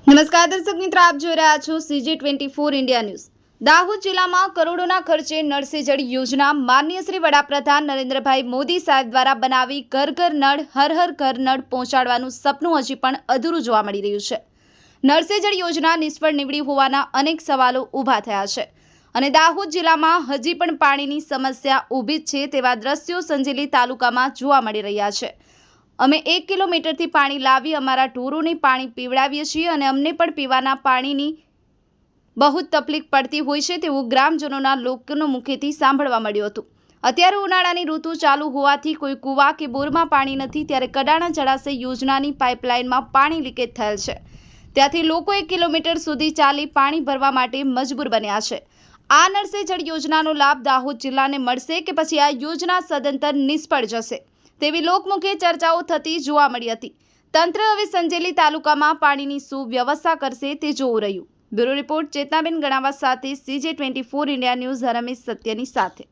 નમસ્કાર દર્શક મિત્રો, આપ જોઈ રહ્યા છો CG24 ઇન્ડિયા ન્યૂઝ। દાહોદ જિલ્લામાં કરોડોના ખર્ચે નળ સે જળ યોજના માનનીય શ્રી વડાપ્રધાન નરેન્દ્રભાઈ મોદી સાહેબ દ્વારા બનાવી ઘર ઘર નળ હર હર ઘર નળ પહોંચાડવાનું સપનું હજી પણ અધૂરું જોવા મળી રહ્યું છે। નળ સે જળ યોજના નિષ્ફળ નીવડી હોવાના અનેક સવાલો ઊભા થયા છે અને દાહોદ જિલ્લામાં હજી પણ પાણીની સમસ્યા ઊભી છે તેવા દ્રશ્યો સંજેલી તાલુકામાં જોવા મળી રહ્યા છે। અમે 1 કિલોમીટરથી પાણી લાવી અમારા ઢોરોને પાણી પીવડાવીએ છીએ અને અમને પણ પીવાના પાણીની બહુ તકલીફ પડતી હોય છે તેવું ગ્રામજનોના લોકોના મુખેથી સાંભળવા મળ્યું હતું। અત્યારે ઉનાળાની ઋતુ ચાલુ હોવાથી કોઈ કૂવા કે બોરમાં પાણી નથી, ત્યારે કડાણા જળાશય યોજનાની પાઇપલાઇનમાં પાણી લીકેજ થયેલ છે। ત્યાંથી લોકો 1 કિલોમીટર સુધી ચાલી પાણી ભરવા માટે મજબૂર બન્યા છે। આ નળ સે જળ યોજનાનો લાભ દાહોદ જિલ્લાને મળશે કે પછી આ યોજના સદંતર નિષ્ફળ જશે તેવી લોકમુખે ચર્ચાઓ થતી જોવા મળી હતી। તંત્ર હવે સંજેલી તાલુકામાં પાણીની શું વ્યવસ્થા કરશે તે જોવું રહ્યું। બ્યુરો રિપોર્ટ ચેતનાબેન ગણાવા સાથે CG24 ઇન્ડિયા ન્યૂઝ, રમેશ સત્યની સાથે।